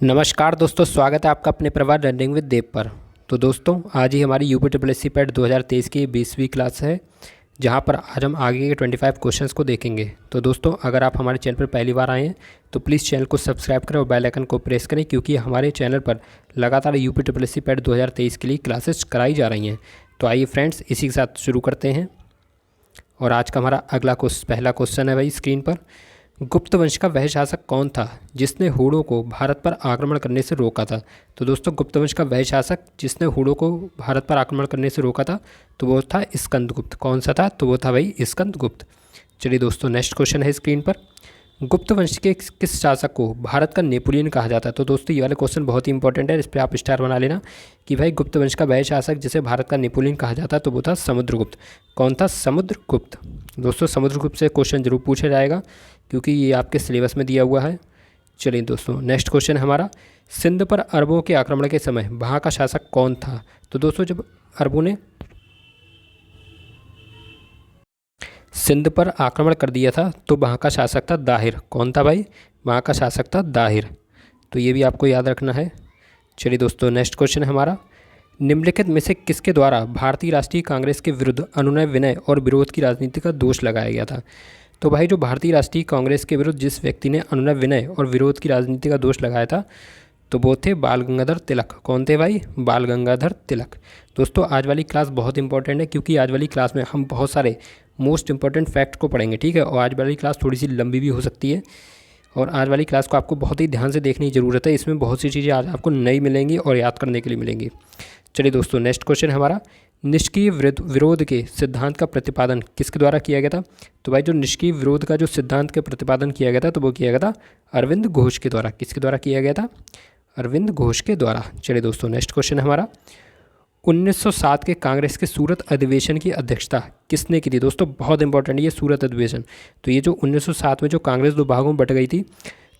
नमस्कार दोस्तों, स्वागत है आपका अपने प्रवाह रनिंग विद देव पर। तो दोस्तों, आज ही हमारी यूपी ट्रिपल पैट 2023 की 20वीं क्लास है, जहां पर आज हम आगे के 25 क्वेश्चंस को देखेंगे। तो दोस्तों, अगर आप हमारे चैनल पर पहली बार आए हैं तो प्लीज़ चैनल को सब्सक्राइब करें और बेल आइकन को प्रेस करें, क्योंकि हमारे चैनल पर लगातार यूपी ट्रिपल पैट 2023 के लिए क्लासेस कराई जा रही हैं। तो आइए फ्रेंड्स, इसी के साथ शुरू करते हैं। और आज का हमारा पहला क्वेश्चन है भाई स्क्रीन पर। गुप्त वंश का वह शासक कौन था जिसने हूणों को भारत पर आक्रमण करने से रोका था? तो दोस्तों, गुप्त वंश का वह शासक जिसने हूणों को भारत पर आक्रमण करने से रोका था, तो वो था स्कंदगुप्त। कौन सा था? तो वो था भाई स्कंदगुप्त। चलिए दोस्तों, नेक्स्ट क्वेश्चन है स्क्रीन पर। गुप्त वंश के किस शासक को भारत का नेपोलियन कहा जाता है? तो दोस्तों, ये वाला क्वेश्चन बहुत ही इंपॉर्टेंट है, इस पर आप स्टार बना लेना कि भाई गुप्त वंश का वह शासक जिसे भारत का नेपोलियन कहा जाता है, तो वो था समुद्रगुप्त। कौन था? समुद्रगुप्त। दोस्तों, समुद्रगुप्त से क्वेश्चन जरूर पूछा जाएगा, क्योंकि ये आपके सिलेबस में दिया हुआ है। चलिए दोस्तों, नेक्स्ट क्वेश्चन हमारा, सिंध पर अरबों के आक्रमण के समय वहाँ का शासक कौन था? तो दोस्तों, जब अरबों ने सिंध पर आक्रमण कर दिया था तो वहाँ का शासक था दाहिर। कौन था भाई? वहाँ का शासक था दाहिर। तो ये भी आपको याद रखना है। चलिए दोस्तों, नेक्स्ट क्वेश्चन है हमारा, निम्नलिखित में से किसके द्वारा भारतीय राष्ट्रीय कांग्रेस के विरुद्ध अनुनय विनय और विरोध की राजनीति का दोष लगाया गया था? तो भाई, जो भारतीय राष्ट्रीय कांग्रेस के विरुद्ध जिस व्यक्ति ने अनुनय विनय और विरोध की राजनीति का दोष लगाया था, तो वो थे बाल गंगाधर तिलक। कौन थे भाई? बाल गंगाधर तिलक। दोस्तों, आज वाली क्लास बहुत इंपॉर्टेंट है, क्योंकि आज वाली क्लास में हम बहुत सारे मोस्ट इंपॉर्टेंट फैक्ट को पढ़ेंगे, ठीक है। और आज वाली क्लास थोड़ी सी लंबी भी हो सकती है, और आज वाली क्लास को आपको बहुत ही ध्यान से देखने की ज़रूरत है। इसमें बहुत सी चीज़ें आज आपको नई मिलेंगी और याद करने के लिए मिलेंगी। चलिए दोस्तों, नेक्स्ट क्वेश्चन हमारा, निष्क्रिय विरोध के सिद्धांत का प्रतिपादन किसके द्वारा किया गया था? तो भाई, जो निष्क्रिय विरोध का जो सिद्धांत का प्रतिपादन किया गया था, तो वो किया गया था अरविंद घोष के द्वारा। किसके द्वारा किया गया था? अरविंद घोष के द्वारा। चलिए दोस्तों, नेक्स्ट क्वेश्चन हमारा, 1907 के कांग्रेस के सूरत अधिवेशन की अध्यक्षता किसने की थी? दोस्तों, बहुत इंपॉर्टेंट ये सूरत अधिवेशन। तो ये जो 1907 में जो कांग्रेस दो भागों में बट गई थी,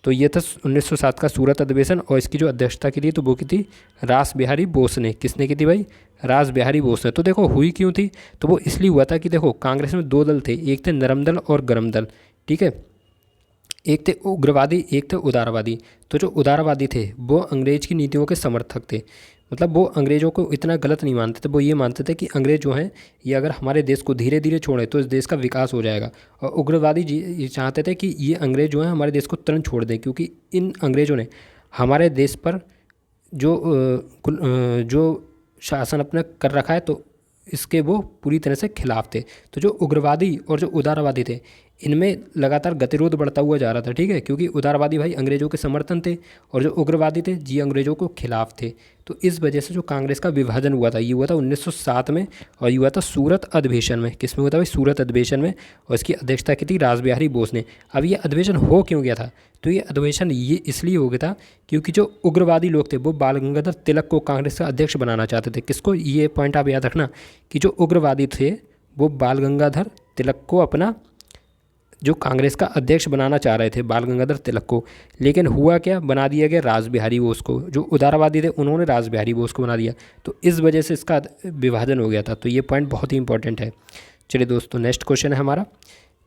तो ये था 1907 का सूरत अधिवेशन, और इसकी जो अध्यक्षता की थी तो वो की थी रास बिहारी बोस ने। किसने की थी भाई? रास बिहारी बोस ने। तो देखो, हुई क्यों थी? तो वो इसलिए हुआ था कि देखो, कांग्रेस में दो दल थे, एक थे नरम दल और गरम दल, ठीक है। एक थे उग्रवादी, एक थे उदारवादी। तो जो उदारवादी थे वो अंग्रेज की नीतियों के समर्थक थे, मतलब वो अंग्रेज़ों को इतना गलत नहीं मानते थे। वो ये मानते थे कि अंग्रेज़ जो हैं ये अगर हमारे देश को धीरे धीरे छोड़े तो इस देश का विकास हो जाएगा। और उग्रवादी जी ये चाहते थे कि ये अंग्रेज़ जो हैं हमारे देश को तुरंत छोड़ दें, क्योंकि इन अंग्रेज़ों ने हमारे देश पर जो शासन अपना कर रखा है, तो इसके वो पूरी तरह से खिलाफ थे। तो जो उग्रवादी और जो उदारवादी थे, इनमें लगातार गतिरोध बढ़ता हुआ जा रहा था, ठीक है, क्योंकि उदारवादी भाई अंग्रेज़ों के समर्थन थे और जो उग्रवादी थे जी अंग्रेज़ों को खिलाफ थे। तो इस वजह से जो कांग्रेस का विभाजन हुआ था, ये हुआ था 1907 में, और ये हुआ था सूरत अधिवेशन में। किस में हुआ था भाई? सूरत अधिवेशन में। और इसकी अध्यक्षता की थी रास बिहारी बोस ने। अब ये अधिवेशन हो क्यों गया था? तो ये अधिवेशन ये इसलिए हो गया था क्योंकि जो उग्रवादी लोग थे वो बाल गंगाधर तिलक को कांग्रेस का अध्यक्ष बनाना चाहते थे। किसको? ये पॉइंट आप याद रखना कि जो उग्रवादी थे वो बाल गंगाधर तिलक को अपना जो कांग्रेस का अध्यक्ष बनाना चाह रहे थे, बाल गंगाधर तिलक को। लेकिन हुआ क्या? बना दिया गया रास बिहारी बोस को। जो उदारवादी थे उन्होंने रास बिहारी बोस को बना दिया, तो इस वजह से इसका विभाजन हो गया था। तो ये पॉइंट बहुत ही इंपॉर्टेंट है। चलिए दोस्तों, नेक्स्ट क्वेश्चन है हमारा,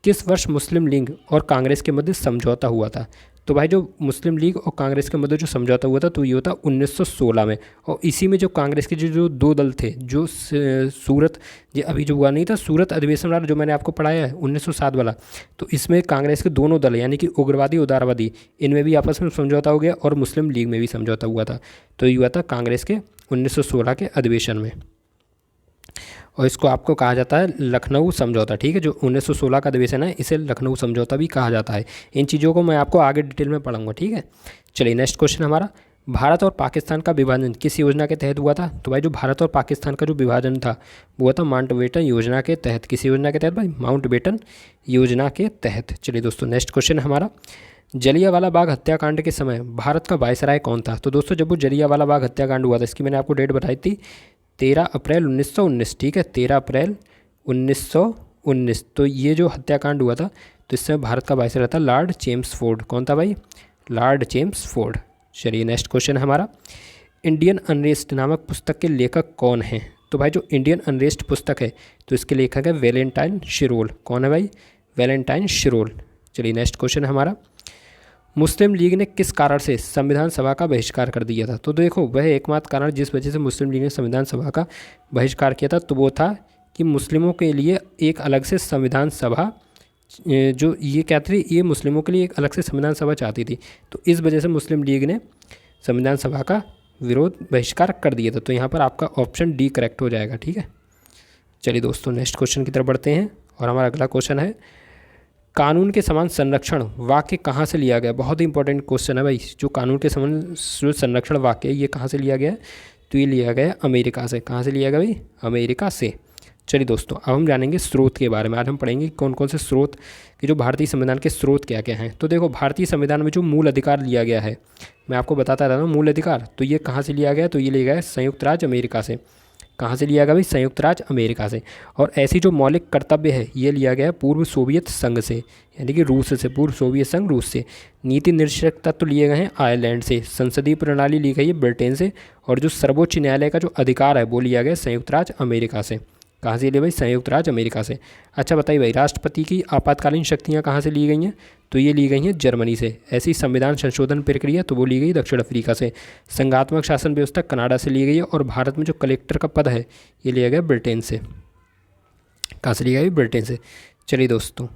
किस वर्ष मुस्लिम लीग और कांग्रेस के मध्य समझौता हुआ था? तो भाई, जो मुस्लिम लीग और कांग्रेस के मध्य जो समझौता हुआ था, तो ये होता 1916 में। और इसी में जो कांग्रेस के जो दो दल थे, जो सूरत, ये अभी जो हुआ नहीं था सूरत अधिवेशन वाला जो मैंने आपको पढ़ाया है 1907 वाला, तो इसमें कांग्रेस के दोनों दल यानी कि उग्रवादी उदारवादी, इनमें भी आपस में समझौता हो गया, और मुस्लिम लीग में भी समझौता हुआ था। तो ये हुआ था कांग्रेस के 1916 के अधिवेशन में, और इसको आपको कहा जाता है लखनऊ समझौता, ठीक है। जो 1916 का अधिवेशन है इसे लखनऊ समझौता भी कहा जाता है। इन चीज़ों को मैं आपको आगे डिटेल में पढ़ाऊंगा, ठीक है। चलिए, नेक्स्ट क्वेश्चन हमारा, भारत और पाकिस्तान का विभाजन किस योजना के तहत हुआ था? तो भाई, जो भारत और पाकिस्तान का जो विभाजन था वो था माउंटबेटन योजना के तहत। किस योजना के तहत भाई? माउंटबेटन योजना के तहत। चलिए दोस्तों, नेक्स्ट क्वेश्चन हमारा, जलियांवाला बाग हत्याकांड के समय भारत का वायसराय कौन था? तो दोस्तों, जब वो जलियांवाला बाग हत्याकांड हुआ था, इसकी मैंने आपको डेट बताई थी 13 अप्रैल 1919, ठीक है, 13 अप्रैल 1919। तो ये जो हत्याकांड हुआ था, तो इस समय भारत का वायसराय था लॉर्ड चेम्सफोर्ड। कौन था भाई? Lord Chelmsford. चलिए, नेक्स्ट क्वेश्चन हमारा, इंडियन अनरेस्ट नामक पुस्तक के लेखक कौन हैं? तो भाई, जो इंडियन अनरेस्ट पुस्तक है तो इसके लेखक है वैलेंटाइन शिरोल। कौन है भाई? वैलेंटाइन शिरोल। चलिए, नेक्स्ट क्वेश्चन हमारा, मुस्लिम लीग ने किस कारण से संविधान सभा का बहिष्कार कर दिया था? तो देखो, वह एकमात्र कारण जिस वजह से मुस्लिम लीग ने संविधान सभा का बहिष्कार किया था तो वो था कि मुस्लिमों के लिए एक अलग से संविधान सभा, जो ये क्या थी, ये मुस्लिमों के लिए एक अलग से संविधान सभा चाहती थी। तो इस वजह से मुस्लिम लीग ने संविधान सभा का विरोध बहिष्कार कर दिया था। तो यहाँ पर आपका ऑप्शन डी करेक्ट हो जाएगा। ठीक है, चलिए दोस्तों नेक्स्ट क्वेश्चन की तरफ बढ़ते हैं और हमारा अगला क्वेश्चन है, कानून के समान संरक्षण वाक्य कहाँ से लिया गया? बहुत ही इंपॉर्टेंट क्वेश्चन है भाई। जो कानून के समान जो संरक्षण वाक्य है ये कहाँ से लिया गया है? तो ये लिया गया है अमेरिका से। कहाँ से लिया गया भाई? अमेरिका से। चलिए दोस्तों, अब हम जानेंगे स्रोत के बारे में। आज हम पढ़ेंगे कौन कौन से स्रोत के, जो भारतीय संविधान के स्रोत क्या क्या हैं। तो देखो, भारतीय संविधान में जो मूल अधिकार लिया गया है, मैं आपको बताता रहा हूँ मूल अधिकार, तो ये कहाँ से लिया गया? तो ये लिया गया है संयुक्त राज्य अमेरिका से। कहाँ से लिया गया भाई? संयुक्त राज्य अमेरिका से। और ऐसी जो मौलिक कर्तव्य है ये लिया गया है पूर्व सोवियत संघ से, यानी कि रूस से, पूर्व सोवियत संघ रूस से। नीति निर्देशक तत्व लिए गए हैं आयरलैंड से। संसदीय प्रणाली ली गई है ब्रिटेन से। और जो सर्वोच्च न्यायालय का जो अधिकार है वो लिया गया संयुक्त राज्य अमेरिका से। कहाँ से लिए भाई? संयुक्त राज्य अमेरिका से। अच्छा बताइए भाई, राष्ट्रपति की आपातकालीन शक्तियाँ कहाँ से ली गई हैं? तो ये ली गई हैं जर्मनी से। ऐसी संविधान संशोधन प्रक्रिया तो वो ली गई दक्षिण अफ्रीका से। संघात्मक शासन व्यवस्था कनाडा से ली गई है। और भारत में जो कलेक्टर का पद है ये लिया गया ब्रिटेन से। कहाँ से लिया गया? ब्रिटेन से। चलिए दोस्तों,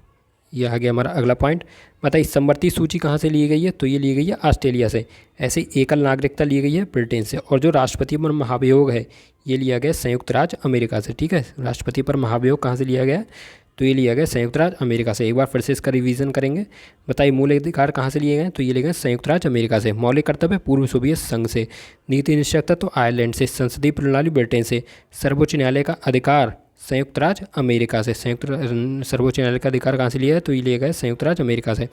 ये आ गया हमारा अगला पॉइंट। बताइए समवर्ती सूची कहाँ से ली गई है? तो ये ली गई है ऑस्ट्रेलिया से। ऐसे एकल नागरिकता ली गई है ब्रिटेन से। और जो राष्ट्रपति पर महाभियोग है ये लिया गया संयुक्त राज्य अमेरिका से। ठीक है, राष्ट्रपति पर महाभियोग कहाँ से लिया गया? तो ये लिया गया संयुक्त राज्य अमेरिका से। एक बार फिर से इसका रिवीजन करेंगे। बताइए मूल अधिकार कहाँ से लिए गए? तो ये लिए गए संयुक्त राज्य अमेरिका से। मौलिक कर्तव्य पूर्व सोवियत संघ से। नीति निश्चयता तो आयरलैंड से। संसदीय प्रणाली ब्रिटेन से। सर्वोच्च न्यायालय का अधिकार संयुक्त राज्य अमेरिका से। सर्वोच्च न्यायालय का अधिकार कहाँ से लिया है? तो ये लिया गया संयुक्त राज्य अमेरिका से।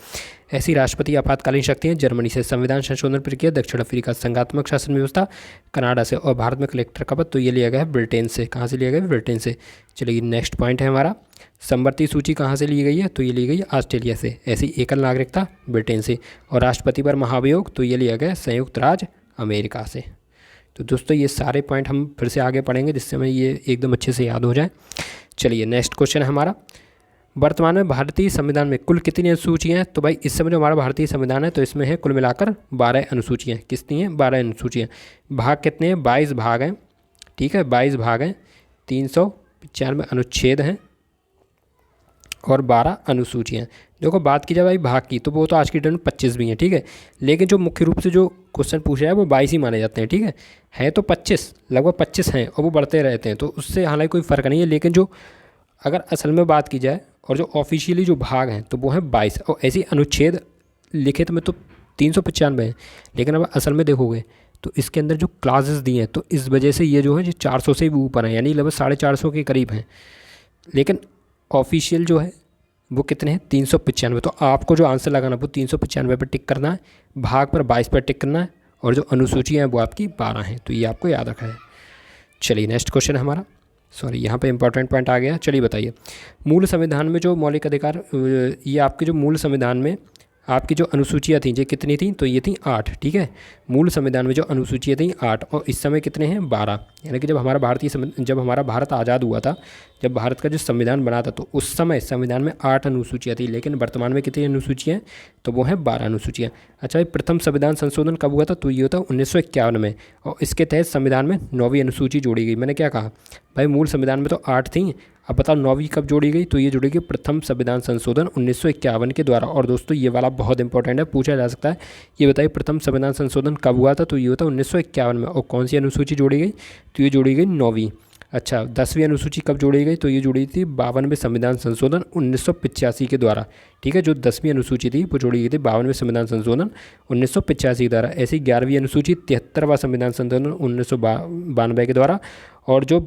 ऐसी राष्ट्रपति आपातकालीन शक्तियाँ जर्मनी से। संविधान संशोधन प्रक्रिया दक्षिण अफ्रीका। संघात्मक शासन व्यवस्था कनाडा से। और भारत में कलेक्टर का पद तो ये लिया गया है ब्रिटेन से। कहाँ से लिया गया? ब्रिटेन से। चलिए नेक्स्ट पॉइंट है हमारा, समवर्ती सूची कहाँ से ली गई है? तो ये ली गई है ऑस्ट्रेलिया से। ऐसी एकल नागरिकता ब्रिटेन से। और राष्ट्रपति पर महाभियोग तो ये लिया गया संयुक्त राज्य अमेरिका से। तो दोस्तों ये सारे पॉइंट हम फिर से आगे पढ़ेंगे जिससे हमें ये एकदम अच्छे से याद हो जाए। चलिए नेक्स्ट क्वेश्चन है हमारा, वर्तमान में भारतीय संविधान में कुल कितनी अनुसूचियाँ हैं? तो भाई इस समय जो हमारा भारतीय संविधान है तो इसमें है कुल मिलाकर 12 अनुसूचियाँ। कितनी हैं? 12 अनुसूचियाँ। भाग कितने हैं? 22 भाग हैं। ठीक है, 22 भाग हैं। 395 अनुच्छेद हैं और 12 अनुसूचियाँ। देखो बात की जाए भाई भाग की तो वो तो आज की डेट में 25 भी हैं। ठीक है, लेकिन जो मुख्य रूप से जो क्वेश्चन पूछा है वो 22 ही माने जाते हैं। ठीक है तो 25, लगभग 25 हैं और वो बढ़ते रहते हैं, तो उससे हालांकि कोई फ़र्क नहीं है। लेकिन जो अगर असल में बात की जाए और जो ऑफिशियली जो भाग हैं तो वो हैं 22। और ऐसी अनुच्छेद लिखित में तो 395 हैं, लेकिन अब असल में देखोगे तो इसके अंदर जो क्लासेस दिए हैं तो इस वजह से ये जो है 400 से भी ऊपर हैं, यानी लगभग 450 के करीब हैं। लेकिन ऑफिशियल जो है वो कितने हैं? 395। तो आपको जो आंसर लगाना वो 395 पर टिक करना है, भाग पर 22 पर टिक करना है, और जो अनुसूची है वो आपकी 12 हैं। तो ये आपको याद रखा है। चलिए नेक्स्ट क्वेश्चन है हमारा, सॉरी यहाँ पे इंपॉर्टेंट पॉइंट आ गया। चलिए बताइए, मूल संविधान में जो मौलिक अधिकार, ये आपके जो मूल संविधान में आपकी जो अनुसूचियाँ थी ये कितनी थी? तो ये थी 8। ठीक है, मूल संविधान में जो अनुसूचियाँ थी 8 और इस समय कितने हैं? 12। यानी कि जब हमारा भारत आज़ाद हुआ था, जब भारत का जो संविधान बना था तो उस समय संविधान में 8 अनुसूचियाँ थी, लेकिन वर्तमान में कितनी अनुसूचियाँ हैं? तो वो हैं 12 अनुसूचियाँ। अच्छा, प्रथम संविधान संशोधन कब हुआ था? तो ये होता 1951 में, और इसके तहत संविधान में 9वीं अनुसूची जोड़ी गई। मैंने क्या कहा भाई, मूल संविधान में तो 8 थी, अब बताओ 9वीं कब जोड़ी गई? तो ये जोड़ी गई प्रथम संविधान संशोधन 1951 के द्वारा। और दोस्तों ये वाला बहुत इंपॉर्टेंट है, पूछा जा सकता है। ये बताइए प्रथम संविधान संशोधन कब हुआ था? तो ये होता 1951 में। और कौन सी अनुसूची जोड़ी गई? तो ये जोड़ी गई 9वीं। अच्छा, 10वीं अनुसूची कब जोड़ी गई? तो ये जोड़ी थी 52वें संविधान संशोधन 1985 के द्वारा। ठीक है, जो 10वीं अनुसूची थी वो जोड़ी गई थी 52वें संविधान संशोधन 1985 के द्वारा। ऐसी 11वीं अनुसूची 73वां संविधान संशोधन 1992 के द्वारा। और जो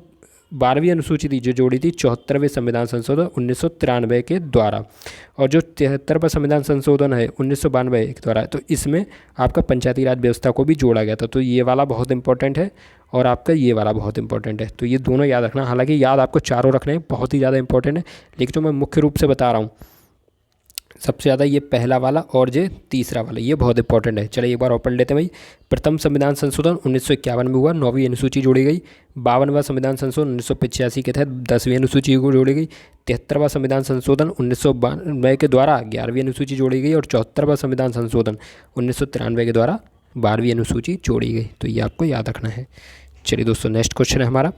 12वीं अनुसूची थी जो जोड़ी थी 74वें संविधान संशोधन 1993 के द्वारा। और जो 73वां संविधान संशोधन है 1992 के द्वारा, तो इसमें आपका पंचायती राज व्यवस्था को भी जोड़ा गया था। तो ये वाला बहुत इंपॉर्टेंट है और आपका ये वाला बहुत इंपॉर्टेंट है। तो ये दोनों याद रखना, हालांकि याद आपको चारों रखने हैं, बहुत ही ज़्यादा इंपॉर्टेंट है। लेकिन जो मैं मुख्य रूप से बता रहा हूँ सबसे ज़्यादा ये पहला वाला और ये तीसरा वाला, ये बहुत इंपॉर्टेंट है। चलिए एक बार और पढ़ लेते हैं भाई। प्रथम संविधान संशोधन 1951 में हुआ, 9वीं अनुसूची जोड़ी गई। 52वां संविधान संशोधन 1985 के तहत 10वीं अनुसूची को जोड़ी गई। 73वां संविधान संशोधन 1992 के द्वारा 11वीं अनुसूची जोड़ी गई। और 74वां संविधान संशोधन 1993 के द्वारा 12वीं अनुसूची जोड़ी गई। तो ये आपको याद रखना है। चलिए दोस्तों, नेक्स्ट क्वेश्चन है हमारा,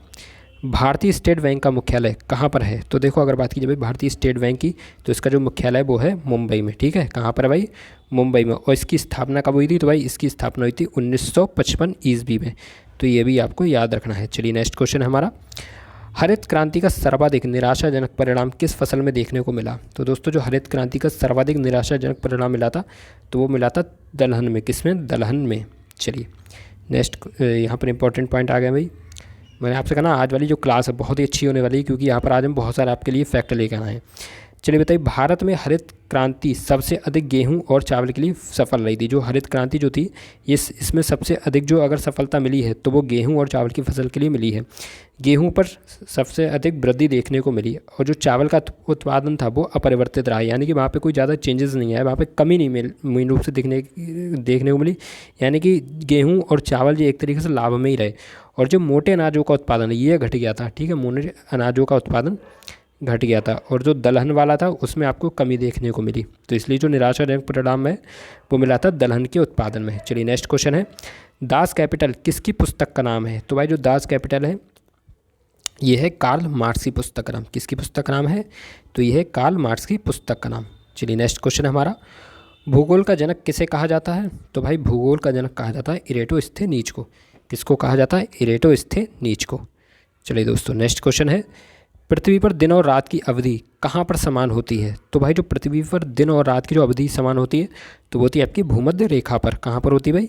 भारतीय स्टेट बैंक का मुख्यालय कहाँ पर है? तो देखो, अगर बात की जाए भाई भारतीय स्टेट बैंक की, तो इसका जो मुख्यालय वो है मुंबई में, ठीक है। कहाँ पर है भाई? मुंबई में। और इसकी स्थापना कब हुई थी? तो भाई इसकी स्थापना हुई थी 1955 ईस्वी में। तो ये भी आपको याद रखना है। चलिए नेक्स्ट क्वेश्चन है हमारा, हरित क्रांति का सर्वाधिक निराशाजनक परिणाम किस फसल में देखने को मिला? तो दोस्तों, जो हरित क्रांति का सर्वाधिक निराशाजनक परिणाम मिला था, तो वो मिला था दलहन में। किसमें? दलहन में। चलिए नेक्स्ट, यहाँ पर इंपॉर्टेंट पॉइंट आ गया भाई। मैंने आपसे कहा ना, आज वाली जो क्लास है बहुत ही अच्छी होने वाली है, क्योंकि यहाँ पर आज हम बहुत सारे आपके लिए फैक्ट लेकर आए हैं। चलिए बताइए, भारत में हरित क्रांति सबसे अधिक गेहूं और चावल के लिए सफल रही थी। जो हरित क्रांति जो थी, इसमें सबसे अधिक जो अगर सफलता मिली है तो वो गेहूं और चावल की फसल के लिए मिली है। गेहूं पर सबसे अधिक वृद्धि देखने को मिली, और जो चावल का उत्पादन था वो अपरिवर्तित रहा, यानी कि वहाँ पे कोई ज़्यादा चेंजेस नहीं आए, वहाँ पे कमी नहीं मेन रूप से देखने को मिली। यानी कि गेहूँ और चावल जो एक तरीके से लाभ में ही रहे। और जो मोटे अनाजों का उत्पादन है ये घट गया था, ठीक है। मोटे अनाजों का उत्पादन घट गया था, और जो दलहन वाला था उसमें आपको कमी देखने को मिली। तो इसलिए जो निराशाजनक परिणाम है वो मिला था दलहन के उत्पादन में। चलिए नेक्स्ट क्वेश्चन है, दास कैपिटल किसकी पुस्तक का नाम है? तो भाई जो दास कैपिटल है ये है कार्ल मार्क्स की पुस्तक का नाम। किसकी पुस्तक का नाम है? तो ये है कार्ल मार्क्स की पुस्तक का नाम। चलिए नेक्स्ट क्वेश्चन हमारा, भूगोल का जनक किसे कहा जाता है? तो भाई भूगोल का जनक कहा जाता है इरेटोस्थेनीज को। किसको कहा जाता है? इरेटोस्थेनीज को। चलिए दोस्तों, नेक्स्ट क्वेश्चन है, पृथ्वी पर दिन और रात की अवधि कहाँ पर समान होती है? तो भाई जो पृथ्वी पर दिन और रात की जो अवधि समान होती है तो वो होती है आपकी भूमध्य रेखा पर। कहाँ पर होती है भाई?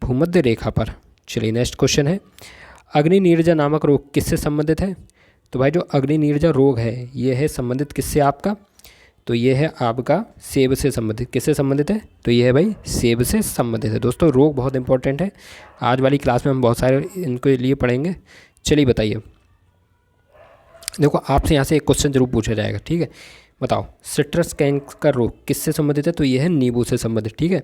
भूमध्य रेखा पर। चलिए नेक्स्ट क्वेश्चन है, अग्नि नीरजा नामक रोग किससे संबंधित है? तो भाई जो अग्नि नीरजा रोग है ये है संबंधित किससे आपका? तो ये है आपका सेब से संबंधित। किससे संबंधित है? तो ये है भाई सेब से संबंधित है। दोस्तों, रोग बहुत इंपॉर्टेंट है, आज वाली क्लास में हम बहुत सारे इनके लिए पढ़ेंगे। चलिए बताइए, देखो आपसे यहाँ से एक क्वेश्चन जरूर पूछा जाएगा, ठीक है। बताओ, सिट्रस कैंकर रोग किससे संबंधित है? तो ये है नींबू से संबंधित, ठीक है।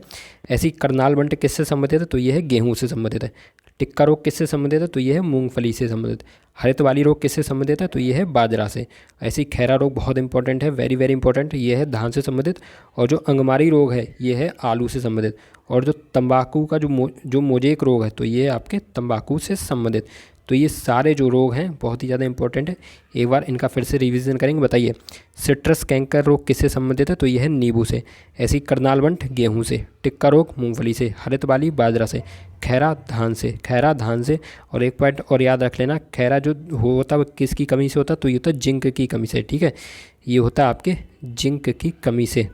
ऐसी करनाल बंट किससे संबंधित है? तो ये है गेहूं से संबंधित है। टिक्का रोग किससे संबंधित है? तो ये है मूंगफली से संबंधित। हरित वाली रोग किससे संबंधित है? तो ये है बाजरा से। ऐसी खैरा रोग बहुत इंपॉर्टेंट है, वेरी वेरी इंपॉर्टेंट, ये है धान से संबंधित। और जो अंगमारी रोग है ये है आलू से संबंधित। और जो तंबाकू का जो मोजेक रोग है तो ये है आपके तंबाकू से संबंधित। तो ये सारे जो रोग हैं बहुत ही ज़्यादा इंपॉर्टेंट है, एक बार इनका फिर से रिवीजन करेंगे। बताइए, सिट्रस कैंकर रोग किससे संबंधित है? तो यह है नींबू से। ऐसी करनाल बंट गेहूं से। टिक्का रोग मूंगफली से। हरित वाली बाजरा से। खैरा धान से। और एक पॉइंट और याद रख लेना, खैरा जो होता है किसकी कमी से होता है? तो ये होता है जिंक की कमी से, ठीक है। ये होता है आपके जिंक की कमी से।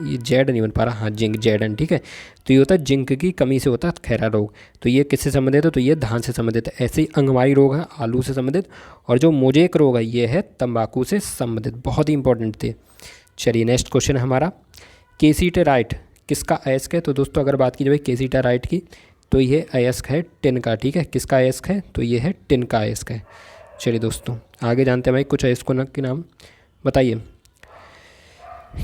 ये जेड नहीं बन पा रहा, हाँ जिंक, जेड एन, ठीक है। तो ये होता है जिंक की कमी से होता है खैरा रोग। तो ये किससे संबंधित है? तो ये धान से संबंधित है। ऐसे ही अंगमारी रोग है आलू से संबंधित। और जो मोजेक रोग है ये है तंबाकू से संबंधित। बहुत ही इंपॉर्टेंट थे। चलिए नेक्स्ट क्वेश्चन है हमारा, केसीटेराइट किसका अयस्क है? तो दोस्तों अगर बात की जाए केसीटेराइट की तो ये अयस्क है टिन का, ठीक है। किसका अयस्क है? तो ये है टिन का अयस्क है। चलिए दोस्तों आगे जानते हैं भाई कुछ अयस्कों के नाम। बताइए,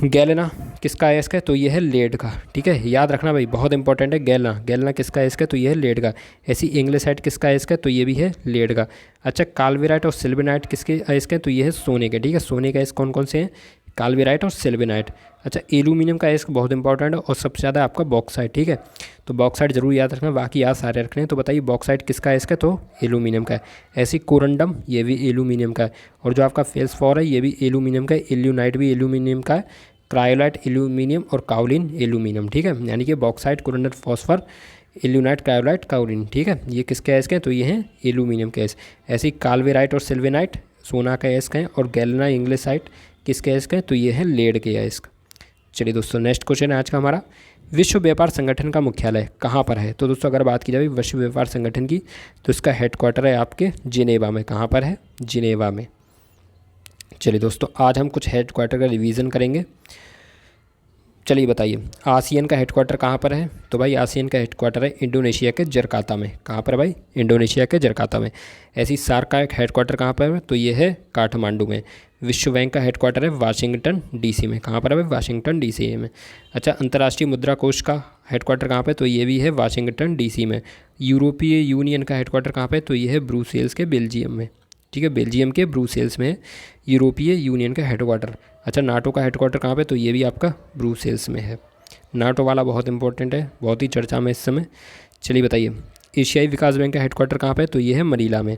गैलेना किसका अयस्क है? तो ये है लेड का, ठीक है। याद रखना भाई, बहुत इंपॉर्टेंट है। गैलेना किसका अयस्क है? तो ये है लेड का। ऐसी इंग्लिसाइट किसका अयस्क है? तो ये भी है लेड का। अच्छा, काल्वेराइट और सिल्वेनाइट किसके अयस्क हैं? तो ये है सोने के, ठीक है। सोने के अयस्क कौन कौन से हैं? काल्वेराइट और सिल्वेनाइट। अच्छा, एल्यूमिनियम का अयस्क बहुत इंपॉर्टेंट है, और सबसे ज़्यादा आपका बॉक्साइट, ठीक है। तो बॉक्साइट जरूर याद रखना, बाकी याद सारे रखने हैं। तो बताइए बॉक्साइट किसका अयस्क है? तो एल्यूमिनियम का है। ऐसी कोरंडम ये भी एल्यूमिनियम का है। और जो आपका फेल्सफॉर है ये भी एल्यूमिनियम का है। एल्यूनाइट भी एल्यूमिनियम का है। क्रायोलाइट एल्यूमिनियम और काउलिन एल्यूमिनियम, ठीक है। यानी कि bauxite, corundum, phosphor, alunite, cryolite, kaolin, ठीक है। ये किसके अयस्क हैं? तो ये हैं एल्यूमिनियम के अयस्क। ऐसी काल्वेराइट और सिल्वेनाइट सोना का अयस्क हैं। और गैलेना इंग्लिसाइट किसके अयस्क हैं? तो ये है लेड के अयस्क। चलिए दोस्तों नेक्स्ट क्वेश्चन है आज का हमारा, विश्व व्यापार संगठन का मुख्यालय कहाँ पर है? तो दोस्तों अगर बात की जाए विश्व व्यापार संगठन की तो इसका हेडक्वार्टर है आपके जिनेवा में। कहाँ पर है? जिनेवा में। चलिए दोस्तों आज हम कुछ हेडक्वार्टर का रिवीजन करेंगे। चलिए बताइए, आसियान का हेडक्वार्टर कहाँ पर है? तो भाई आसियान का हेडक्वार्टर है इंडोनेशिया के जकार्ता में। कहाँ पर भाई? इंडोनेशिया के जकार्ता में। ऐसी सार्क का एक हेडक्वार्टर कहाँ पर है? तो ये है काठमांडू में। विश्व बैंक का हेडक्वार्टर है वाशिंगटन डीसी में। कहाँ पर है भाई? वाशिंगटन डीसी में। अच्छा, अंतर्राष्ट्रीय मुद्रा कोष का हेडक्वार्टर कहाँ पर? तो ये भी है वाशिंगटन डीसी में। यूरोपीय यूनियन का हेडक्वार्टर कहाँ पर? तो ये है ब्रुसेल्स के बेल्जियम में। ठीक है, बेल्जियम के ब्रुसेल्स में यूरोपीय यूनियन का हेडक्वार्टर। अच्छा, नाटो का हेडक्वार्टर कहाँ पे? तो ये भी आपका ब्रुसेल्स में है। नाटो वाला बहुत इंपॉर्टेंट है, बहुत ही चर्चा में इस समय। चलिए बताइए, एशियाई विकास बैंक का हेडक्वार्टर कहाँ पे? तो ये है मनीला में।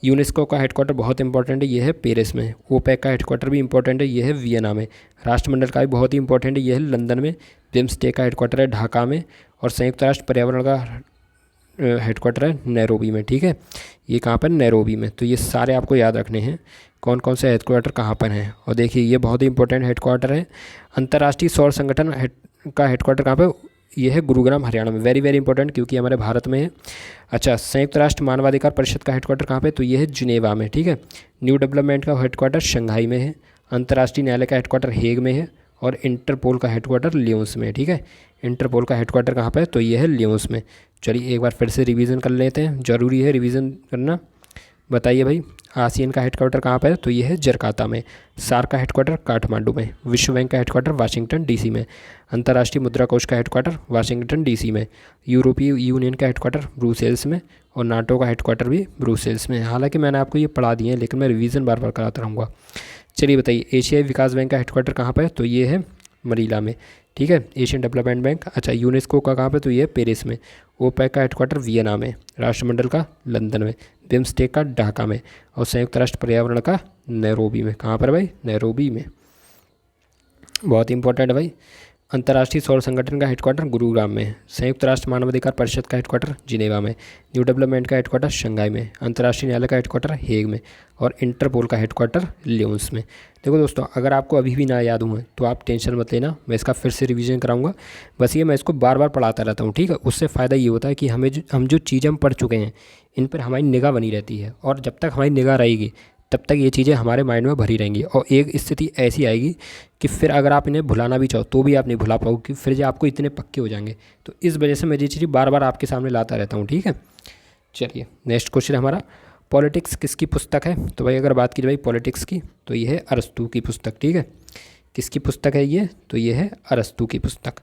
यूनेस्को का हेडक्वार्टर बहुत इंपॉर्टेंट है, ये है पेरिस में। ओपेक का हेडक्वार्टर भी इंपॉर्टेंट है, ये है वियना में। राष्ट्रमंडल का भी बहुत ही इंपॉर्टेंट है, ये है लंदन में। बिम्स्टेक का हेडक्वार्टर है ढाका में। और संयुक्त राष्ट्र पर्यावरण का हेडक्वार्टर है नैरोबी में। ठीक है, ये कहाँ पर? नैरोबी में। तो ये सारे आपको याद रखने हैं कौन कौन से हेडक्वार्टर कहाँ पर हैं। और देखिए, ये बहुत ही इंपॉर्टेंट हेडक्वार्टर है। अंतर्राष्ट्रीय सौर संगठन का हेडक्वार्टर कहाँ पर? ये है गुरुग्राम हरियाणा में। वेरी वेरी इंपॉर्टेंट, क्योंकि हमारे भारत में है। अच्छा, संयुक्त राष्ट्र मानवाधिकार परिषद का हेडक्वार्टर कहाँ पे? तो ये है जिनेवा में। ठीक है, न्यू डेवलपमेंट का हेडक्वार्टर शंघाई में है। अंतर्राष्ट्रीय न्यायालय का हेडक्वार्टर हेग में है। और इंटरपोल का हेडक्वार्टर लियोन्स में। ठीक है, इंटरपोल का हेडक्वार्टर कहाँ पर है? तो ये है लियोन्स में। चलिए एक बार फिर से रिवीजन कर लेते हैं, ज़रूरी है रिवीजन करना। बताइए भाई, आसियान का हेडक्वार्टर कहाँ पर है? तो ये है जकार्ता में। सार्क का हेडक्वार्टर काठमांडू में। विश्व बैंक का हेडक्वार्टर वाशिंगटन डीसी में। अंतर्राष्ट्रीय मुद्रा कोष का हेडक्वार्टर वाशिंगटन डीसी में। यूरोपीय यूनियन का हेडक्वार्टर ब्रुसेल्स में। और नाटो का हेडक्वार्टर भी ब्रुसेल्स में। हालांकि मैंने आपको ये पढ़ा दिए हैं, लेकिन मैं रिवीजन बार बार कराता रहूँगा। चलिए बताइए, एशियाई विकास बैंक का हेडक्वार्टर कहाँ पर है? तो ये है मनीला में। ठीक है, एशियन डेवलपमेंट बैंक। अच्छा, यूनेस्को का कहाँ पे? तो ये है पेरिस में। ओपेक का हेडक्वार्टर वियना में। राष्ट्रमंडल का लंदन में। बिम्स्टेक का ढाका में। और संयुक्त राष्ट्र पर्यावरण का नैरोबी में। कहाँ पर भाई? नैरोबी में। बहुत इंपॉर्टेंट है भाई। अंतर्राष्ट्रीय सौर संगठन का हेडक्वार्टर गुरुग्राम में। संयुक्त राष्ट्र मानवाधिकार परिषद का हेडक्वार्टर जिनेवा में। न्यू डेवलपमेंट का हेडक्वार्टर शंघाई में। अंतर्राष्ट्रीय न्यायालय का हेडक्वार्टर हेग में। और इंटरपोल का हेडक्वार्टर लियोन्स में। देखो दोस्तों, अगर आपको अभी भी ना याद हुए तो आप टेंशन मत लेना, मैं इसका फिर से रिवीजन कराऊंगा। बस ये मैं इसको बार बार पढ़ाता रहता हूँ। ठीक है, उससे फ़ायदा ये होता है कि हम जो चीज़ें हम पढ़ चुके हैं इन पर हमारी निगाह बनी रहती है। और जब तक हमारी निगाह रहेगी तब तक ये चीज़ें हमारे माइंड में भरी रहेंगी। और एक स्थिति ऐसी आएगी कि फिर अगर आप इन्हें भुलाना भी चाहो तो भी आप नहीं भुला पाओगे, कि फिर जो आपको इतने पक्के हो जाएंगे। तो इस वजह से मैं ये चीज़ बार बार आपके सामने लाता रहता हूँ। ठीक है, चलिए नेक्स्ट क्वेश्चन हमारा, पॉलिटिक्स किसकी पुस्तक है? तो भाई अगर बात की भाई पॉलिटिक्स की, तो ये है अरस्तू की पुस्तक। ठीक है, किसकी पुस्तक है ये? तो ये है अरस्तू की पुस्तक।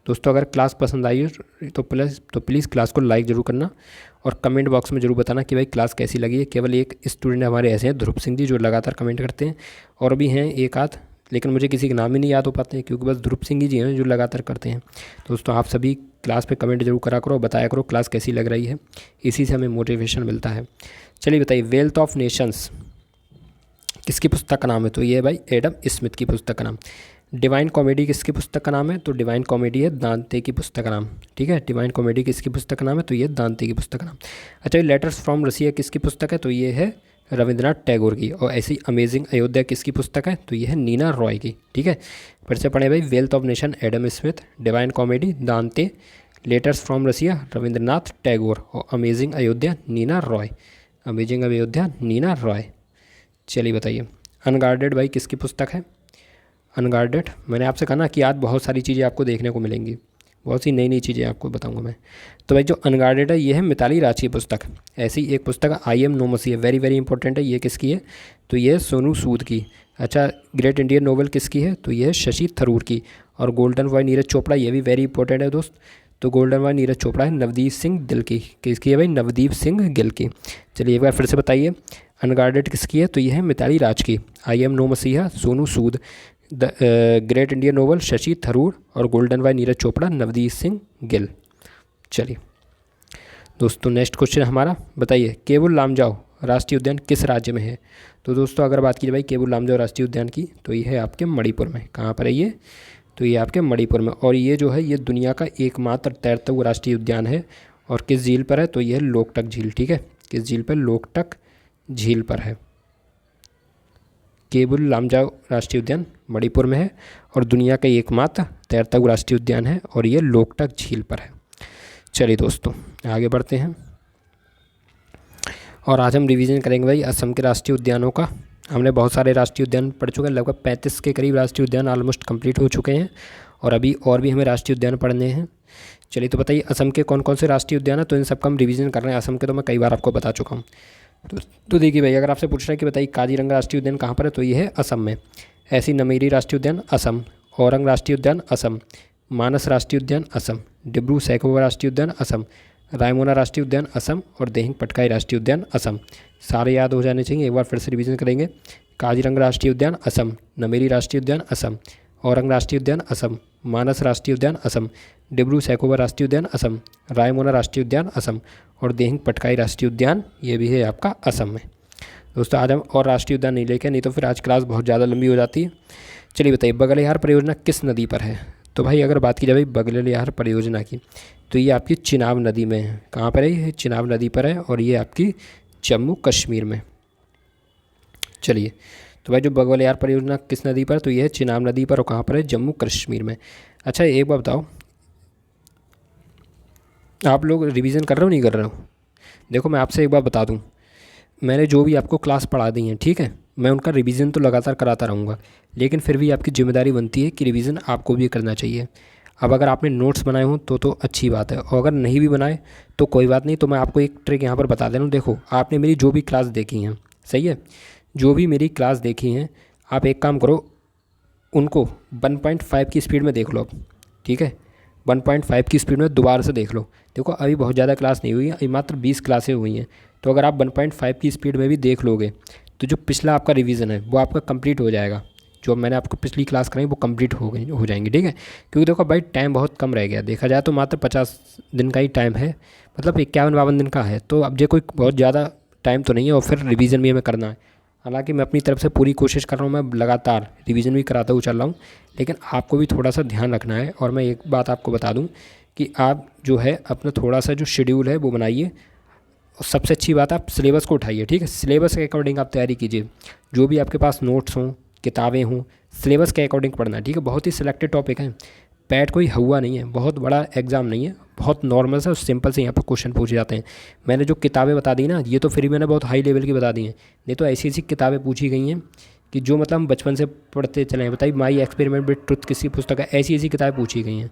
दोस्तों, अगर क्लास पसंद आई हो तो प्लीज़ क्लास को लाइक ज़रूर करना। और कमेंट बॉक्स में ज़रूर बताना कि भाई क्लास कैसी लगी है। केवल एक स्टूडेंट हमारे ऐसे हैं, ध्रुव सिंह जी, जो लगातार कमेंट करते हैं। और भी हैं एक आध, लेकिन मुझे किसी के नाम ही नहीं याद हो पाते हैं, क्योंकि बस ध्रुव सिंह जी हैं जो लगातार करते हैं। दोस्तों, आप सभी क्लास पे कमेंट जरूर करा करो, बताया करो क्लास कैसी लग रही है, इसी से हमें मोटिवेशन मिलता है। चलिए बताइए, वेल्थ ऑफ नेशंस किसकी पुस्तक का नाम है? तो ये है भाई एडम स्मिथ की पुस्तक का नाम। डिवाइन कॉमेडी किसकी पुस्तक का नाम है? तो डिवाइन कॉमेडी है दांते की पुस्तक का नाम। ठीक है, डिवाइन कॉमेडी किसकी पुस्तक का नाम है? तो ये दांते की पुस्तक का नाम। अच्छा, लेटर्स फ्रॉम रसिया किसकी पुस्तक है? तो ये है रविंद्रनाथ टैगोर की। और ऐसी अमेजिंग अयोध्या किसकी पुस्तक है? तो ये है नीना रॉय की। ठीक है, फिर से पढ़े भाई, wealth of nation Adam Smith, divine comedy दांते, लेटर्स फ्रॉम रसिया रविंद्रनाथ टैगोर, और अमेजिंग अयोध्या नीना रॉय। अमेजिंग अयोध्या नीना रॉय। चलिए बताइए, अनगार्डेड भाई किसकी पुस्तक है? अनगार्डेड, मैंने आपसे कहा ना कि आज बहुत सारी चीज़ें आपको देखने को मिलेंगी, बहुत सी नई नई चीज़ें आपको बताऊंगा मैं। तो भाई जो अनगार्डेड है ये है मिताली राज की पुस्तक। ऐसी एक पुस्तक है I am no Messiah, very very important है। ये किसकी है? तो ये है सोनू सूद की। अच्छा, ग्रेट इंडियन नोवेल किसकी है? तो ये है शशि थरूर की। और गोल्डन बॉय नीरज चोपड़ा, ये भी वेरी इंपॉर्टेंट है दोस्त। तो गोल्डन बॉय नीरज चोपड़ा है नवदीप सिंह दिल की। किसकी है भाई? नवदीप सिंह गिल की। चलिए एक बार फिर से बताइए, अनगार्डेड किसकी है? तो ये है मिताली राज की। आई एम नो मसीहा Sonu Sood, the great Indian novel Shashi Tharoor, और गोल्डन बॉय नीरज चोपड़ा नवदीप सिंह गिल। चलिए दोस्तों, नेक्स्ट क्वेश्चन हमारा, बताइए केबुल लामजाओ राष्ट्रीय उद्यान किस राज्य में है? तो दोस्तों अगर बात की जाए भाई केबुल लामजाओ राष्ट्रीय उद्यान की, तो ये है आपके मणिपुर में। कहाँ पर है ये? तो ये आपके मणिपुर में। और ये जो है ये दुनिया का एकमात्र तैरता हुआ राष्ट्रीय उद्यान है। और किस झील पर है? तो ये है लोकटक झील। ठीक है, किस झील पर? लोकटक झील पर है। केबुल लामजाओ राष्ट्रीय उद्यान मणिपुर में है और दुनिया का एकमात्र तैरता हुआ राष्ट्रीय उद्यान है, और ये लोकटक झील पर है। चलिए दोस्तों आगे बढ़ते हैं, और आज हम रिवीजन करेंगे भाई असम के राष्ट्रीय उद्यानों का। हमने बहुत सारे राष्ट्रीय उद्यान पढ़ चुके हैं, लगभग 35 के करीब राष्ट्रीय उद्यान ऑलमोस्ट कंप्लीट हो चुके हैं। और अभी और भी हमें राष्ट्रीय उद्यान पढ़ने हैं। चलिए तो बताइए असम के कौन कौन से राष्ट्रीय उद्यान है, तो इन सबका हम रिवीजन कर रहे हैं। असम के तो मैं कई बार आपको बता चुका हूँ। तो देखिए भाई, अगर आपसे पूछ रहा है कि बताइए काजीरंगा राष्ट्रीय उद्यान कहाँ पर है, तो ये है असम में। ऐसी नमेरी राष्ट्रीय उद्यान असम, औरंग राष्ट्रीय उद्यान असम, मानस राष्ट्रीय उद्यान असम, डिब्रू सैखोवा राष्ट्रीय उद्यान असम, रायमोना राष्ट्रीय उद्यान असम और देहिंग पटकाई राष्ट्रीय उद्यान असम। सारे याद हो जाने चाहिए, एक बार फिर से रिवीजन करेंगे। काजीरंगा राष्ट्रीय उद्यान असम, नमेरी राष्ट्रीय उद्यान असम, औरंग राष्ट्रीय उद्यान असम, मानस राष्ट्रीय उद्यान असम, डिब्रू सैखोवा राष्ट्रीय उद्यान असम, रायमोना राष्ट्रीय उद्यान असम और देहिंग पटकाई राष्ट्रीय उद्यान ये भी है आपका असम में। दोस्तों आज हम और राष्ट्रीय उद्यान नहीं लेके, नहीं तो फिर आज क्लास बहुत ज़्यादा लंबी हो जाती है। चलिए बताइए बगलियार परियोजना किस नदी पर है, तो भाई अगर बात की जाए भाई बगलियार परियोजना की, तो ये आपकी चिनाब नदी में है। कहाँ पर है ये? चिनाब नदी पर है और ये आपकी जम्मू कश्मीर में। चलिए तो भाई जो बगलियार परियोजना किस नदी पर, तो ये है चिनाब नदी पर और कहाँ पर है? जम्मू कश्मीर में। अच्छा एक बार बताओ, आप लोग रिवीजन कर रहे हो नहीं कर रहे हो? देखो मैं आपसे एक बार बता दूं, मैंने जो भी आपको क्लास पढ़ा दी है, ठीक है, मैं उनका रिवीजन तो लगातार कराता रहूँगा, लेकिन फिर भी आपकी जिम्मेदारी बनती है कि रिवीजन आपको भी करना चाहिए। अब अगर आपने नोट्स बनाए हों तो अच्छी बात है, और अगर नहीं भी बनाए तो कोई बात नहीं। तो मैं आपको एक ट्रिक यहाँ पर बता दे रहा हूँ। देखो आपने मेरी जो भी क्लास देखी हैं, सही है, जो भी मेरी क्लास देखी हैं, आप एक काम करो, उनको 1.5 की स्पीड में देख लो, ठीक है, 1.5 की स्पीड में दोबारा से देख लो। देखो अभी बहुत ज़्यादा क्लास नहीं हुई है, अभी मात्र 20 क्लासें हुई हैं, तो अगर आप 1.5 की स्पीड में भी देख लोगे तो जो पिछला आपका रिवीजन है वो आपका कंप्लीट हो जाएगा। जो मैंने आपको पिछली क्लास कराई वो कंप्लीट हो जाएंगी, ठीक है। क्योंकि देखो भाई टाइम बहुत कम रह गया, देखा जाए तो मात्र 50 दिन का ही टाइम है, मतलब 51-52 दिन का है। तो अब ये कोई बहुत ज़्यादा टाइम तो नहीं है, और फिर रिवीजन भी हमें करना है। हालांकि मैं अपनी तरफ से पूरी कोशिश कर रहा हूँ, मैं लगातार रिवीजन भी कराता हुआ चल रहा हूँ, लेकिन आपको भी थोड़ा सा ध्यान रखना है। और मैं एक बात आपको बता दूँ कि आप जो है अपना थोड़ा सा जो शेड्यूल है वो बनाइए, और सबसे अच्छी बात आप सिलेबस को उठाइए, ठीक है। सिलेबस के अकॉर्डिंग आप तैयारी कीजिए, जो भी आपके पास नोट्स हों, किताबें हों, सिलेबस के अकॉर्डिंग पढ़ना है, ठीक है। बहुत ही सिलेक्टेड टॉपिक है, पैट कोई हुआ नहीं है, बहुत बड़ा एग्जाम नहीं है, बहुत नॉर्मल सा और सिंपल से यहाँ पर क्वेश्चन पूछे जाते हैं। मैंने जो किताबें बता दी ना, ये तो फिर मैंने बहुत हाई लेवल की बता दी हैं, नहीं तो ऐसी ऐसी किताबें पूछी गई हैं कि जो मतलब हम बचपन से पढ़ते चले हैं। बताइए माई एक्सपेरिमेंट विद ट्रुथ किसी पुस्तक है, ऐसी ऐसी किताबें पूछी गई हैं।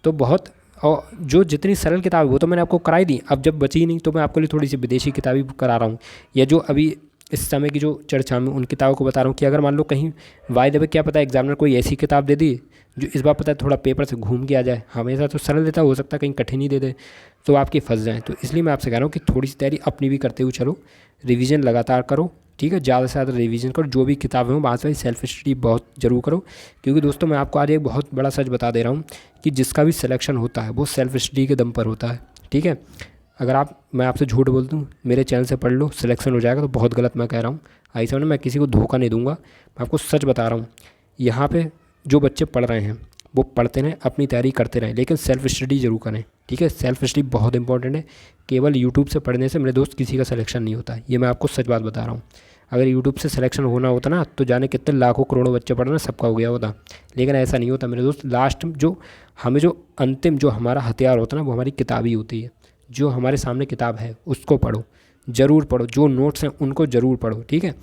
तो बहुत, और जो जितनी सरल किताब है वो तो मैंने आपको कराई दी, अब जब बची नहीं तो मैं आपके लिए थोड़ी सी विदेशी किताबें करा रहा हूँ, या जो अभी इस समय की जो चर्चा में उन किताबों को बता रहा हूँ कि अगर मान लो कहीं वाई देवे, क्या पता एग्जामिनर कोई ऐसी किताब दे दी जो इस बार पता है थोड़ा पेपर से घूम के आ जाए। हमेशा तो सरल देता, हो सकता है कहीं कठिन ही दे दे तो आपकी फंस जाए। तो इसलिए मैं आपसे कह रहा हूँ कि थोड़ी सी तैयारी अपनी भी करते हुए चलो, रिवीजन लगातार करो, ठीक है, ज़्यादा से ज़्यादा रिवीजन करो। जो भी किताबें हों वहाँ से सेल्फ स्टडी बहुत ज़रूर करो, क्योंकि दोस्तों मैं आपको आज एक बहुत बड़ा सच बता दे रहा हूँ कि जिसका भी सिलेक्शन होता है वो सेल्फ स्टडी के दम पर होता है, ठीक है। अगर मैं आपसे झूठ बोल दूँ मेरे चैनल से पढ़ लो सिलेक्शन हो जाएगा, तो बहुत गलत मैं कह रहा हूँ। आई समझ, मैं किसी को धोखा नहीं दूंगा, मैं आपको सच बता रहा हूँ। यहाँ पे जो बच्चे पढ़ रहे हैं वो पढ़ते रहें, अपनी तैयारी करते रहें, लेकिन सेल्फ स्टडी जरूर करें, ठीक है। सेल्फ स्टडी बहुत इंपॉर्टेंट है। केवल यूट्यूब से पढ़ने से मेरे दोस्त किसी का सिलेक्शन नहीं होता है, ये मैं आपको सच बात बता रहा हूँ। अगर यूट्यूब से सिलेक्शन होना होता ना तो जाने कितने लाखों करोड़ों बच्चे पढ़ रहे हैं, सबका हो गया होता, लेकिन ऐसा नहीं होता मेरे दोस्त। लास्ट जो हमें जो अंतिम जो हमारा हथियार होता है ना वो हमारी किताब ही होती है। जो हमारे सामने किताब है उसको पढ़ो, ज़रूर पढ़ो, जो नोट्स हैं उनको ज़रूर पढ़ो, ठीक है।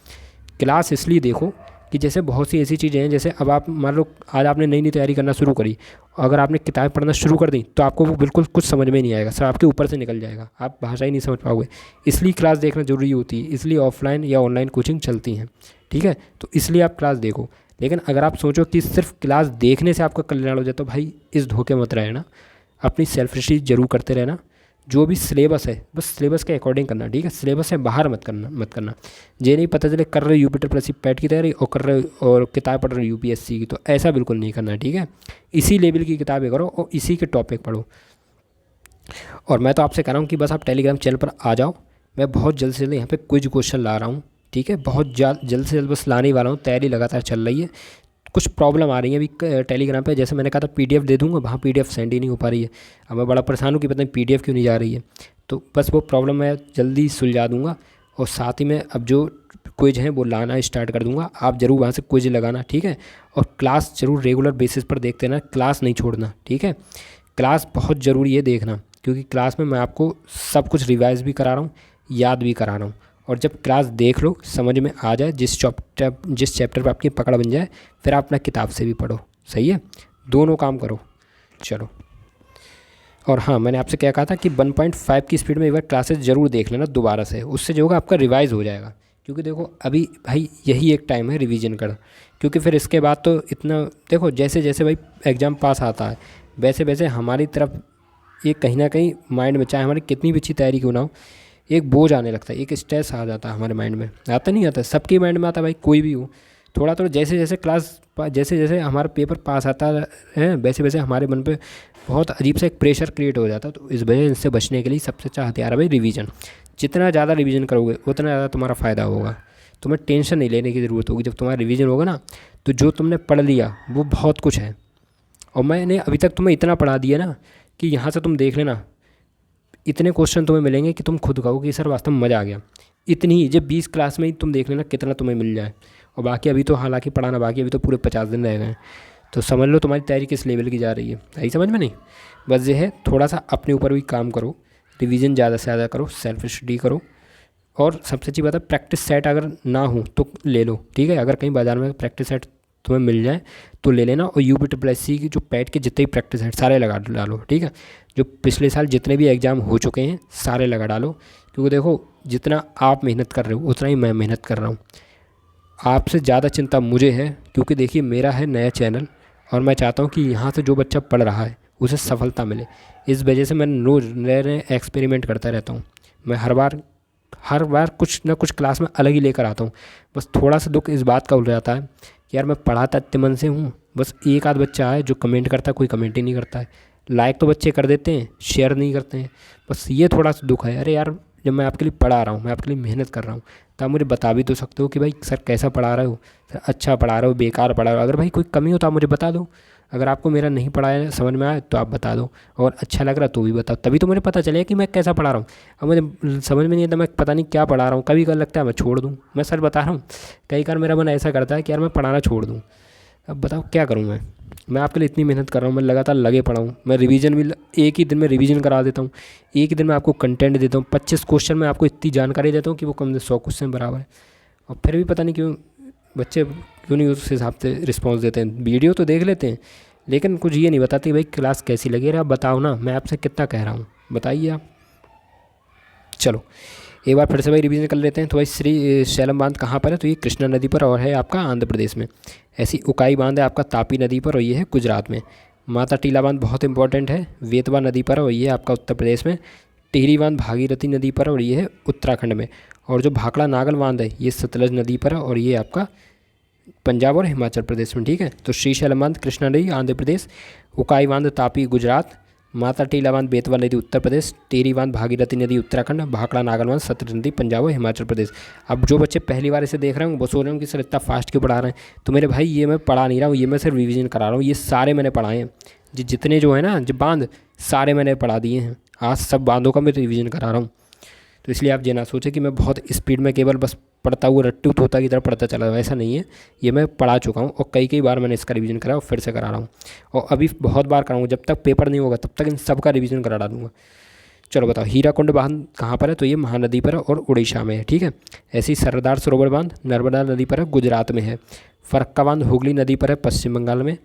क्लास इसलिए देखो कि जैसे बहुत सी ऐसी चीज़ें हैं, जैसे अब आप मान लो आज आपने नई नई तैयारी करना शुरू करी, अगर आपने किताब पढ़ना शुरू कर दी तो आपको वो बिल्कुल कुछ समझ में नहीं आएगा, सब आपके ऊपर से निकल जाएगा, आप भाषा ही नहीं समझ पाओगे। इसलिए क्लास देखना ज़रूरी होती है, इसलिए ऑफलाइन या ऑनलाइन कोचिंग चलती हैं, ठीक है। तो इसलिए आप क्लास देखो। लेकिन अगर आप सोचो कि सिर्फ क्लास देखने से आपका कल्याण हो जाए तो भाई इस धोखे मत रहना, अपनी सेल्फ स्टडी जरूर करते रहना। जो भी सिलेबस है बस सिलेबस के अकॉर्डिंग करना, ठीक है, सिलेबस से बाहर मत करना। ये नहीं पता चले कर रहे हो यूपी प्लस पैट की तैयारी और कर रहे हो और किताब पढ़ रहे हो यूपीएससी की, तो ऐसा बिल्कुल नहीं करना, ठीक है। इसी लेवल की किताबें करो और इसी के टॉपिक पढ़ो। और मैं तो आपसे कह रहा हूँ कि बस आप टेलीग्राम चैनल पर आ जाओ, मैं बहुत जल्द से जल्द यहाँ पे क्विज क्वेश्चन ला रहा हूँ, ठीक है, बहुत जल्द से जल्द बस लाने वाला हूँ। तैयारी लगातार चल रही है, कुछ प्रॉब्लम आ रही है अभी टेलीग्राम पे, जैसे मैंने कहा था पीडीएफ दे दूंगा, वहाँ पीडीएफ सेंड ही नहीं हो पा रही है। अब मैं बड़ा परेशान हूँ कि पता नहीं पीडीएफ क्यों नहीं जा रही है, तो बस वो प्रॉब्लम मैं जल्दी सुलझा दूंगा। और साथ ही में अब जो क्विज हैं वो लाना स्टार्ट कर दूंगा, आप ज़रूर वहाँ से क्विज लगाना, ठीक है। और क्लास ज़रूर रेगुलर बेसिस पर देखते रहना, क्लास नहीं छोड़ना, ठीक है। क्लास बहुत ज़रूरी है देखना, क्योंकि क्लास में मैं आपको सब कुछ रिवाइज भी करा रहा हूँ, याद भी करा रहा हूँ। और जब क्लास देख लो समझ में आ जाए, जिस चैप्टर पर आपकी पकड़ बन जाए, फिर आप अपना किताब से भी पढ़ो, सही है। दोनों काम करो। चलो, और हाँ, मैंने आपसे क्या कहा था कि 1.5 की स्पीड में एक बार क्लासेस ज़रूर देख लेना दोबारा से, उससे जो होगा आपका रिवाइज़ हो जाएगा। क्योंकि देखो अभी भाई यही एक टाइम है रिवीजन का, क्योंकि फिर इसके बाद तो इतना देखो, जैसे जैसे भाई एग्ज़ाम पास आता है वैसे वैसे हमारी तरफ ये कहीं ना कहीं माइंड में, चाहे हमारी कितनी भी अच्छी तैयारी क्यों ना हो, एक बोझ आने लगता है, एक स्ट्रेस आ जाता है हमारे माइंड में। आता नहीं आता, सबके माइंड में आता है भाई, कोई भी हो। थोड़ा थोड़ा जैसे जैसे जैसे जैसे हमारा पेपर पास आता है वैसे वैसे हमारे मन पे बहुत अजीब सा एक प्रेशर क्रिएट हो जाता है। तो इस वजह से बचने के लिए सबसे अच्छा हथियार है भाई रिवीजन। जितना ज़्यादा रिवीजन करोगे उतना ज़्यादा तुम्हारा फ़ायदा होगा। तुम्हें टेंशन नहीं लेने की ज़रूरत होगी। जब तुम्हारा रिवीजन होगा ना, तो जो तुमने पढ़ लिया वो बहुत कुछ है। और मैंने अभी तक तुम्हें इतना पढ़ा दिया ना कि यहाँ से तुम देख लेना, इतने क्वेश्चन तुम्हें मिलेंगे कि तुम खुद कहोगे कि सर वास्तव में मज़ा आ गया। इतनी ही जब 20 क्लास में ही तुम देख लेना कितना तुम्हें मिल जाए। और बाकी अभी तो हालांकि पढ़ाना बाकी, अभी तो पूरे 50 दिन रह गए हैं। तो समझ लो तुम्हारी तैयारी किस लेवल की जा रही है। आई समझ में? नहीं, बस ये है, थोड़ा सा अपने ऊपर भी काम करो, रिवीजन ज़्यादा से ज़्यादा करो, सेल्फ स्टडी करो। और सबसे अच्छी बात है, प्रैक्टिस सेट अगर ना हो तो ले लो, ठीक है। अगर कहीं बाज़ार में प्रैक्टिस सेट तुम्हें मिल जाए तो ले लेना। और UPSSC की जो पैट के जितने भी प्रैक्टिस सेट सारे लगा डालो, ठीक है। जो पिछले साल जितने भी एग्ज़ाम हो चुके हैं सारे लगा डालो। क्योंकि देखो, जितना आप मेहनत कर रहे हो उतना ही मैं मेहनत कर रहा हूँ। आपसे ज़्यादा चिंता मुझे है, क्योंकि देखिए मेरा है नया चैनल और मैं चाहता हूँ कि यहाँ से जो बच्चा पढ़ रहा है उसे सफलता मिले। इस वजह से मैं रोज़ नए नए एक्सपेरिमेंट करता रहता हूँ। मैं हर बार कुछ ना कुछ क्लास में अलग ही लेकर आता हूँ। बस थोड़ा सा दुख इस बात का उड़ जाता है कि यार मैं पढ़ाता इतने मन से हूँ, बस एक आध बच्चा है जो कमेंट करता है, कोई कमेंट ही नहीं करता है। लाइक तो बच्चे कर देते हैं, शेयर नहीं करते हैं। बस ये थोड़ा सा दुख है। अरे यार, जब मैं आपके लिए पढ़ा रहा हूँ, मैं आपके लिए मेहनत कर रहा हूँ, तो आप मुझे बता भी तो सकते हो कि भाई सर कैसा पढ़ा रहे हो, सर अच्छा पढ़ा रहे हो, बेकार पढ़ा रहे हो। अगर भाई कोई कमी हो तो आप मुझे बता दो। अगर आपको मेरा नहीं पढ़ाया समझ में आए तो आप बता दो, और अच्छा लग रहा तो भी बताओ, तभी तो मुझे पता चलेगा कि मैं कैसा पढ़ा रहा हूँ। अब मुझे समझ में नहीं आता, मैं पता नहीं क्या पढ़ा रहा हूँ। कभी कभी लगता है मैं छोड़ दूँ, मैं सर बता रहा हूँ। कई बार मेरा मन ऐसा करता है कि यार मैं पढ़ाना छोड़ दूँ। अब बताओ क्या करूँ मैं आपके लिए इतनी मेहनत कर रहा हूँ, मैं लगातार लगे पड़ा हूँ। मैं रिवीजन भी एक ही दिन में रिवीजन करा देता हूँ, एक ही दिन में आपको कंटेंट देता हूँ। 25 क्वेश्चन में आपको इतनी जानकारी देता हूँ कि वो कम से 100 क्वेश्चन बराबर है। और फिर भी पता नहीं क्यों बच्चे क्यों नहीं उस हिसाब से रिस्पॉन्स देते हैं। वीडियो तो देख लेते हैं लेकिन कुछ ये नहीं बताते भाई क्लास कैसी लगी। अरे आप बताओ ना, मैं आपसे कितना कह रहा हूँ, बताइए आप। चलो एक बार फिर से भाई रिवीजन कर लेते हैं। तो भाई श्री शैलम बांध कहाँ पर है? तो ये कृष्णा नदी पर और है आपका आंध्र प्रदेश में। ऐसी उकाई बांध है आपका तापी नदी पर और ये है गुजरात में। माता टीला बांध बहुत इंपॉर्टेंट है, वेतवा नदी पर और ये है आपका उत्तर प्रदेश में। टिहरी बांध भागीरथी नदी पर और ये है उत्तराखंड में। और जो भाखड़ा नागल बांध है ये सतलज नदी पर है और ये आपका पंजाब और हिमाचल प्रदेश में, ठीक है। तो श्रीशैलम बांध कृष्णा नदी आंध्र प्रदेश, उकाई बांध तापी गुजरात, माता टीला बांध बेतवा नदी उत्तर प्रदेश, टेरी बांध भागीरथी नदी उत्तराखंड, भाखड़ा नागल बांध सतलज नदी पंजाब और हिमाचल प्रदेश। अब जो बच्चे पहली बार इसे देख रहे हैं वो सोच रहे हैं कि सर इतना फास्ट क्यों पढ़ा रहे हैं। तो मेरे भाई ये मैं पढ़ा नहीं रहा हूँ, ये मैं सिर्फ रिवीजन करा रहा हूँ। ये सारे मैंने पढ़ाए हैं, जितने जो है ना जो बांध सारे मैंने पढ़ा दिए हैं। आज सब बांधों का मैं रिवीजन करा रहा हूँ। तो इसलिए आप ये ना सोचें कि मैं बहुत स्पीड में केवल बस पढ़ता हुआ रट्टू तोता की तरह पढ़ता चला जाऊँ, ऐसा नहीं है। ये मैं पढ़ा चुका हूँ और कई बार मैंने इसका रिवीजन करा और फिर से करा रहा हूँ और अभी बहुत बार कराऊंगा। जब तक पेपर नहीं होगा तब तक इन सब का रिवीजन करा डालूंगा। चलो बताओ, हीराकुंड बांध कहाँ पर है? तो ये महानदी पर है और उड़ीसा में है, ठीक है। ऐसी सरदार सरोवर बांध नर्मदा नदी पर है, गुजरात में है। फरक्का बांध हुगली नदी पर है, पश्चिम बंगाल में।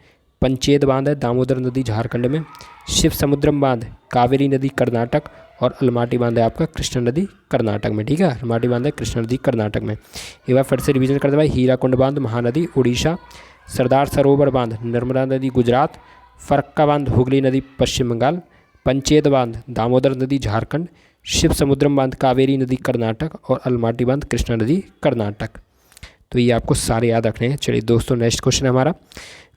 पंचेत बांध है दामोदर नदी झारखंड में। शिव समुद्रम बांध कावेरी नदी कर्नाटक और अलमाटी बांध है आपका कृष्णा नदी कर्नाटक में, ठीक है। अलमाटी बांध है कृष्णा नदी कर्नाटक में। एक बार फिर से रिवीजन करते भाई, हीराकुंड बांध महानदी उड़ीसा, सरदार सरोवर बांध नर्मदा नदी गुजरात, फरक्का बांध हुगली नदी पश्चिम बंगाल, पंचेत बांध दामोदर नदी झारखंड, शिव समुद्रम बांध कावेरी नदी कर्नाटक और अलमाटी बांध कृष्णा नदी कर्नाटक। तो ये आपको सारे याद रखने हैं। चलिए दोस्तों, नेक्स्ट क्वेश्चन है हमारा,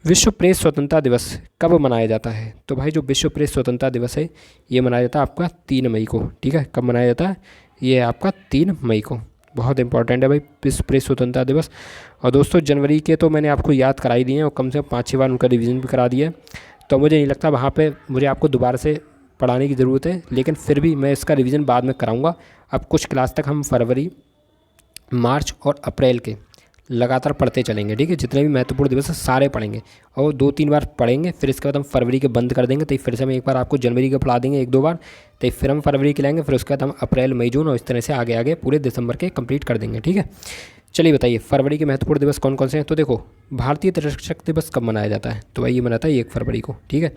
विश्व प्रेस स्वतंत्रता दिवस कब मनाया जाता है? तो भाई जो विश्व प्रेस स्वतंत्रता दिवस है ये मनाया जाता है आपका 3 मई को, ठीक है। कब मनाया जाता है? ये आपका 3 मई को। बहुत इंपॉर्टेंट है भाई विश्व प्रेस स्वतंत्रता दिवस। और दोस्तों जनवरी के तो मैंने आपको याद कराई दिए हैं और कम से कम 5-6 बार उनका रिवीजन भी करा दिया है। तो मुझे नहीं लगता वहाँ पर मुझे आपको दोबारा से पढ़ाने की ज़रूरत है, लेकिन फिर भी मैं इसका रिवीजन बाद में कराऊँगा। अब कुछ क्लास तक हम फरवरी, मार्च और अप्रैल के लगातार पढ़ते चलेंगे, ठीक है। जितने भी महत्वपूर्ण दिवस है सारे पढ़ेंगे और 2-3 बार पढ़ेंगे, फिर इसके बाद हम फरवरी के बंद कर देंगे। तो फिर से हम एक बार आपको जनवरी के पढ़ा देंगे 1-2 बार, तो फिर हम फरवरी के लाएंगे, फिर उसके बाद हम अप्रैल मई जून और इस तरह से आगे आगे पूरे दिसंबर के कंप्लीट कर देंगे, ठीक है। चलिए बताइए फरवरी के महत्वपूर्ण दिवस कौन कौन से हैं। तो देखो भारतीय तटरक्षक दिवस कब मनाया जाता है, तो भाई ये मनाता है 1 फरवरी को, ठीक है।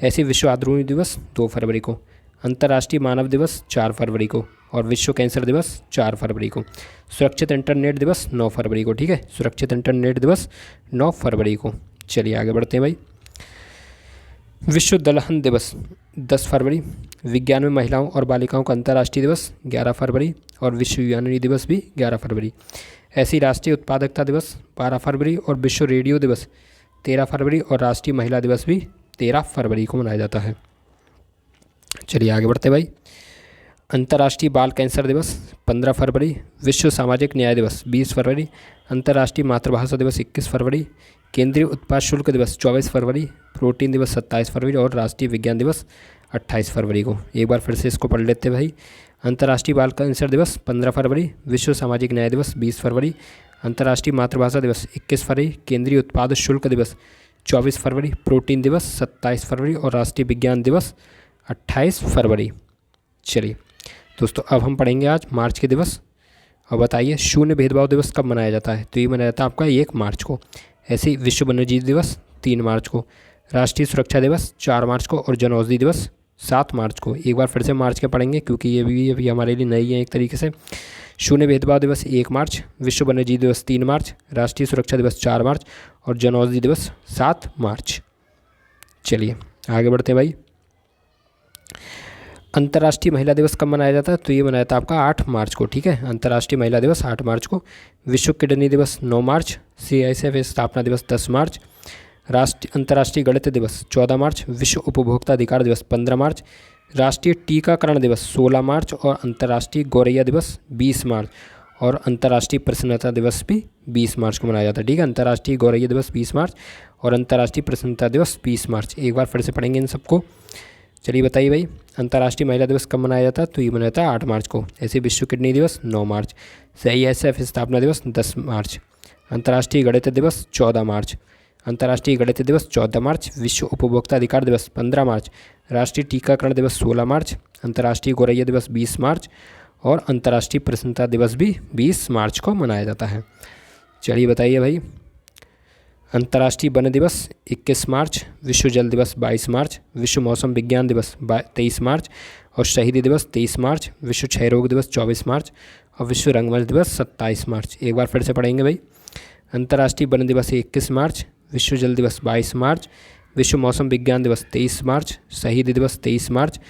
ऐसे विश्व आद्रभूमि दिवस 2 फरवरी को, अंतर्राष्ट्रीय मानव दिवस 4 फरवरी को, और विश्व कैंसर दिवस 4 फरवरी को, सुरक्षित इंटरनेट दिवस 9 फरवरी को, ठीक है। सुरक्षित इंटरनेट दिवस 9 फरवरी को। चलिए आगे बढ़ते हैं भाई। विश्व दलहन दिवस 10 फरवरी, विज्ञान में महिलाओं और बालिकाओं का अंतर्राष्ट्रीय दिवस 11 फरवरी, और विश्व युवानी दिवस भी 11 फरवरी। ऐसी राष्ट्रीय उत्पादकता दिवस 12 फरवरी, और विश्व रेडियो दिवस 13 फरवरी, और राष्ट्रीय महिला दिवस भी 13 फरवरी को मनाया जाता है। चलिए आगे बढ़ते भाई। अंतर्राष्ट्रीय बाल कैंसर दिवस 15 फरवरी, विश्व सामाजिक न्याय दिवस 20 फरवरी, अंतर्राष्ट्रीय मातृभाषा दिवस 21 फरवरी, केंद्रीय उत्पाद शुल्क दिवस 24 फरवरी, प्रोटीन दिवस 27 फरवरी, और राष्ट्रीय विज्ञान दिवस 28 फरवरी को। एक बार फिर से इसको पढ़ लेते हैं भाई। अंतर्राष्ट्रीय बाल कैंसर दिवस 15 फरवरी, विश्व सामाजिक न्याय दिवस 20 फरवरी, अंतर्राष्ट्रीय मातृभाषा दिवस 21 फरवरी, केंद्रीय उत्पाद शुल्क दिवस 24 फरवरी, प्रोटीन दिवस 27 फरवरी, और राष्ट्रीय विज्ञान दिवस 28 फरवरी। चलिए दोस्तों अब हम पढ़ेंगे आज मार्च के दिवस। और बताइए शून्य भेदभाव दिवस कब मनाया जाता है, तो ये मनाया जाता है आपका 1 मार्च को। ऐसे ही विश्व वन्यजीव दिवस 3 मार्च को, राष्ट्रीय सुरक्षा दिवस 4 मार्च को, और जन औषधि दिवस 7 मार्च को। एक बार फिर से मार्च के पढ़ेंगे क्योंकि ये भी अभी हमारे लिए नई है एक तरीके से। शून्य भेदभाव दिवस 1 मार्च, विश्व वन्यजीव दिवस 3 मार्च, राष्ट्रीय सुरक्षा दिवस 4 मार्च, और जन औषधि दिवस 7 मार्च। चलिए आगे बढ़ते हैं भाई। अंतर्राष्ट्रीय महिला दिवस कब मनाया जाता है, तो ये मनाया था आपका 8 मार्च को, ठीक है। अंतर्राष्ट्रीय महिला दिवस 8 मार्च को। विश्व किडनी दिवस 9 मार्च, CISF स्थापना दिवस 10 मार्च, अंतर्राष्ट्रीय गणित दिवस 14 मार्च, विश्व उपभोक्ता अधिकार दिवस 15 मार्च, राष्ट्रीय टीकाकरण दिवस 16 मार्च, और अंतर्राष्ट्रीय गौरैया दिवस 20 मार्च, और अंतर्राष्ट्रीय प्रसन्नता दिवस भी 20 मार्च को मनाया जाता है, ठीक है। अंतर्राष्ट्रीय गौरैया दिवस 20 मार्च और अंतर्राष्ट्रीय प्रसन्नता दिवस 20 मार्च। एक बार फिर से पढ़ेंगे इन सबको। चलिए बताइए भाई अंतर्राष्ट्रीय महिला दिवस कब मनाया जाता है, तो ये मनाया जाता है 8 मार्च को। ऐसे विश्व किडनी दिवस 9 मार्च, CISF स्थापना दिवस 10 मार्च, अंतर्राष्ट्रीय गणित दिवस 14 मार्च, अंतर्राष्ट्रीय गणित दिवस 14 मार्च, विश्व उपभोक्ता अधिकार दिवस 15 मार्च, राष्ट्रीय टीकाकरण दिवस 16 मार्च, अंतर्राष्ट्रीय गौरैया दिवस 20 मार्च, और अंतर्राष्ट्रीय प्रसन्नता दिवस भी 20 मार्च को मनाया जाता है। चलिए बताइए भाई। अंतर्राष्ट्रीय वन दिवस 21 मार्च, विश्व जल दिवस 22 मार्च, विश्व मौसम विज्ञान दिवस 23 मार्च, और शहीदी दिवस 23 मार्च, विश्व क्षय रोग दिवस 24 मार्च, और विश्व रंगमंच दिवस 27 मार्च। एक बार फिर से पढ़ेंगे भाई। अंतर्राष्ट्रीय वन दिवस 21 मार्च, विश्व जल दिवस 22 मार्च, विश्व मौसम विज्ञान दिवस 23 मार्च, शहीदी दिवस 23 मार्च,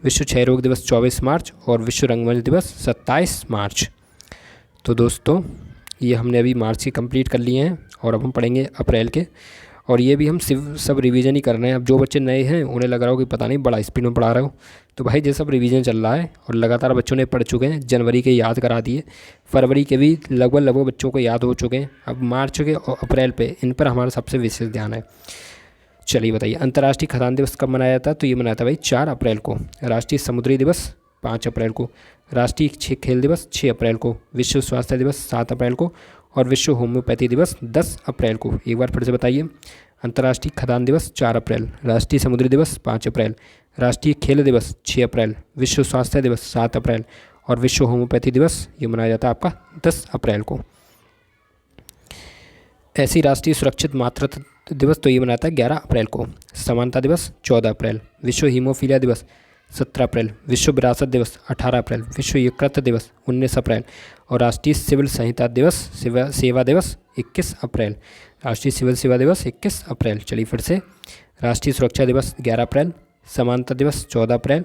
विश्व क्षय रोग दिवस 24 मार्च, और विश्व रंगमंच दिवस 27 मार्च। तो दोस्तों ये हमने अभी मार्च की कंप्लीट कर लिए हैं और अब हम पढ़ेंगे अप्रैल के, और ये भी हम सब रिवीजन ही कर रहे हैं। अब जो बच्चे नए हैं उन्हें लग रहा हो कि पता नहीं बड़ा स्पीड में पढ़ा रहा हो, तो भाई ये सब रिवीजन चल रहा है और लगातार बच्चों ने पढ़ चुके हैं। जनवरी के याद करा दिए, फरवरी के भी लगभग बच्चों को याद हो चुके हैं। अब मार्च के और अप्रैल पे इन पर हमारा सबसे विशेष ध्यान है। चलिए बताइए अंतर्राष्ट्रीय खदान दिवस कब मनाया जाता है, तो ये मनाया था भाई 4 अप्रैल को। राष्ट्रीय समुद्री दिवस 5 अप्रैल को, राष्ट्रीय खेल दिवस 6 अप्रैल को, विश्व स्वास्थ्य दिवस 7 अप्रैल को, और विश्व होम्योपैथी दिवस 10 अप्रैल को। एक बार फिर से बताइए। अंतर्राष्ट्रीय खदान दिवस 4 अप्रैल, राष्ट्रीय समुद्री दिवस 5 अप्रैल, राष्ट्रीय खेल दिवस 6 अप्रैल, विश्व स्वास्थ्य दिवस 7 अप्रैल, और विश्व होम्योपैथी दिवस ये मनाया जाता है आपका 10 अप्रैल को। ऐसी राष्ट्रीय सुरक्षित मातृत्व दिवस तो ये मनाता है 11 अप्रैल को। समानता दिवस 14 अप्रैल, विश्व हीमोफीलिया दिवस 17 अप्रैल, विश्व विरासत दिवस 18 अप्रैल, विश्व यकृत दिवस 19 अप्रैल, और राष्ट्रीय सिविल संहिता दिवस सेवा दिवस 21 अप्रैल। राष्ट्रीय सिविल सेवा दिवस 21 अप्रैल। चलिए फिर से। राष्ट्रीय सुरक्षा दिवस 11 अप्रैल, समानता दिवस 14 अप्रैल,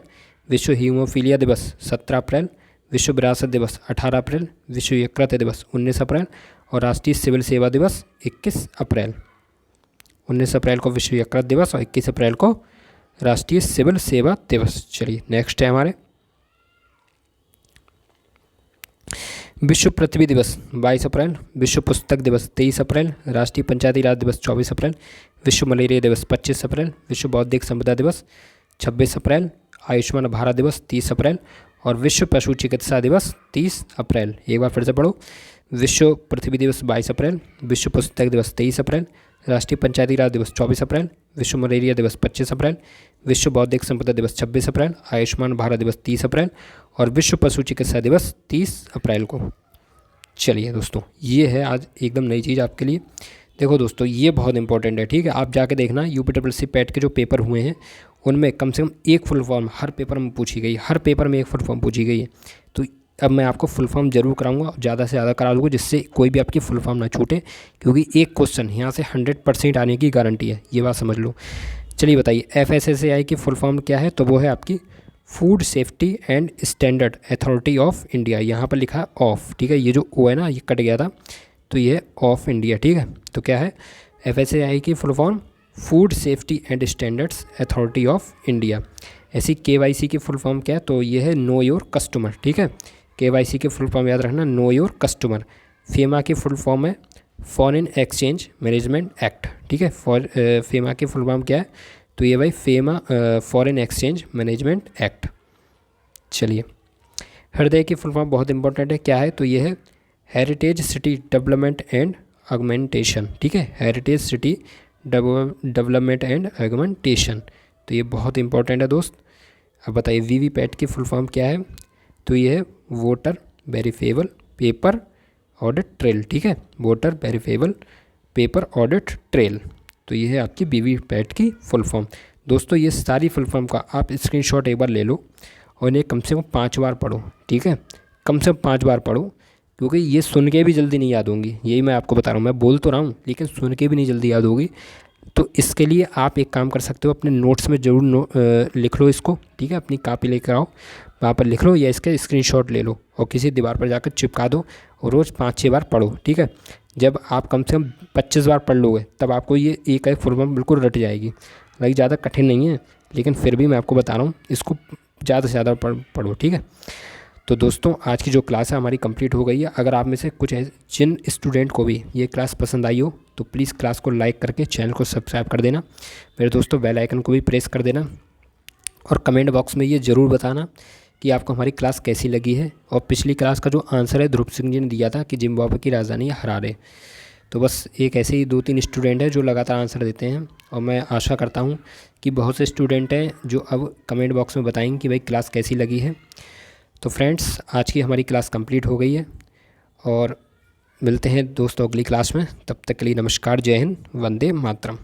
विश्व हीमोफीलिया दिवस 17 अप्रैल, विश्व विरासत दिवस 18 अप्रैल, विश्व यकृत दिवस 19 अप्रैल, और राष्ट्रीय सिविल सेवा दिवस 21 अप्रैल। 19 अप्रैल को विश्व यकृत दिवस और 21 अप्रैल को राष्ट्रीय सिविल सेवा दिवस। चलिए नेक्स्ट है हमारे विश्व पृथ्वी दिवस 22 अप्रैल, विश्व पुस्तक दिवस 23 अप्रैल, राष्ट्रीय पंचायती राज दिवस 24 अप्रैल, विश्व मलेरिया दिवस 25 अप्रैल, विश्व बौद्धिक संपदा दिवस 26 अप्रैल, आयुष्मान भारत दिवस 30 अप्रैल, और विश्व पशु चिकित्सा दिवस 30 अप्रैल। एक बार फिर से पढ़ो। विश्व पृथ्वी दिवस 22 अप्रैल, विश्व पुस्तक दिवस 23 अप्रैल, राष्ट्रीय पंचायती राज दिवस 24 अप्रैल, विश्व मलेरिया दिवस 25 अप्रैल, विश्व बौद्धिक संपदा दिवस 26 अप्रैल, आयुष्मान भारत दिवस 30 अप्रैल और विश्व पशु चिकित्सा दिवस 30 अप्रैल को। चलिए दोस्तों, ये है आज एकदम नई चीज़ आपके लिए। देखो दोस्तों, ये बहुत इंपॉर्टेंट है, ठीक है। आप जाके देखना यूपीट्रिपलसी पैट के जो पेपर हुए हैं उनमें कम से कम एक फुल फॉर्म हर पेपर में पूछी गई, हर पेपर में एक फुल फॉर्म पूछी गई है। तो अब मैं आपको फुल फॉर्म जरूर कराऊंगा, ज़्यादा से ज़्यादा करा दूँगा, जिससे कोई भी आपकी फुल फॉर्म ना छूटे, क्योंकि एक क्वेश्चन यहाँ से 100% आने की गारंटी है, ये बात समझ लो। चलिए बताइए, FSSAI की फुल फॉर्म क्या है? तो वो है आपकी food safety and standard authority of India. यहाँ पर लिखा है ऑफ, ठीक है। ये जो ओ है ना, ये कट गया था, तो ये ऑफ इंडिया, ठीक है। तो क्या है FSSAI की full form? Food safety and standards authority of India. ऐसी KYC की फुल फॉर्म क्या है? तो ये है नो योर कस्टमर, ठीक है। KYC की फुल फॉर्म याद रखना, नो योर कस्टमर। फेमा की फुल फॉर्म है फॉरेन एक्सचेंज मैनेजमेंट एक्ट, ठीक है। फेमा की फुल फॉर्म क्या है? तो ये भाई FEMA foreign exchange management act. चलिए, हृदय की फुल फॉर्म बहुत इंपॉर्टेंट है, क्या है? तो ये है heritage city development and augmentation, ठीक है। Heritage city development and augmentation, तो ये बहुत इंपॉर्टेंट है दोस्त। अब बताइए VVPAT की फुल फॉर्म क्या है? तो ये है voter verifiable paper audit trail, ठीक है। Voter verifiable paper audit trail, तो ये है आपकी VVPAT की फुल फॉर्म। दोस्तों, ये सारी फुल फॉर्म का आप स्क्रीनशॉट एक बार ले लो और इन्हें कम से कम 5 बार पढ़ो, ठीक है। कम से कम 5 बार पढ़ो, क्योंकि ये सुन के भी जल्दी नहीं याद होंगी, यही मैं आपको बता रहा हूँ। मैं बोल तो रहा हूँ, लेकिन सुन के भी नहीं जल्दी याद होगी। तो इसके लिए आप एक काम कर सकते हो, अपने नोट्स में ज़रूर लिख लो इसको, ठीक है। अपनी कॉपी लेकर आओ, वहाँ पर लिख लो या इसके स्क्रीनशॉट ले लो और किसी दीवार पर जाकर चिपका दो और रोज़ 5-6 बार पढ़ो, ठीक है। जब आप कम से कम 25 बार पढ़ लोगे तब आपको ये एक फुल फॉर्म बिल्कुल रट जाएगी। लाइक ज़्यादा कठिन नहीं है, लेकिन फिर भी मैं आपको बता रहा हूँ, इसको ज़्यादा से ज़्यादा पढ़ो, ठीक है। तो दोस्तों, आज की जो क्लास है हमारी कंप्लीट हो गई है। अगर आप में से कुछ जिन स्टूडेंट को भी ये क्लास पसंद आई हो तो प्लीज़ क्लास को लाइक करके चैनल को सब्सक्राइब कर देना। मेरे दोस्तों, बेल आइकन को भी प्रेस कर देना और कमेंट बॉक्स में ये ज़रूर बताना कि आपको हमारी क्लास कैसी लगी है। और पिछली क्लास का जो आंसर है ध्रुव सिंह जी ने दिया था कि जिम्बाब्वे की राजधानी है हरारे। तो बस एक ऐसे ही 2-3 स्टूडेंट हैं जो लगातार आंसर देते हैं, और मैं आशा करता हूँ कि बहुत से स्टूडेंट हैं जो अब कमेंट बॉक्स में बताएंगे कि भाई क्लास कैसी लगी है। तो फ्रेंड्स, आज की हमारी क्लास कंप्लीट हो गई है और मिलते हैं दोस्तों अगली क्लास में। तब तक के लिए नमस्कार, जय हिंद, वंदे मातरम।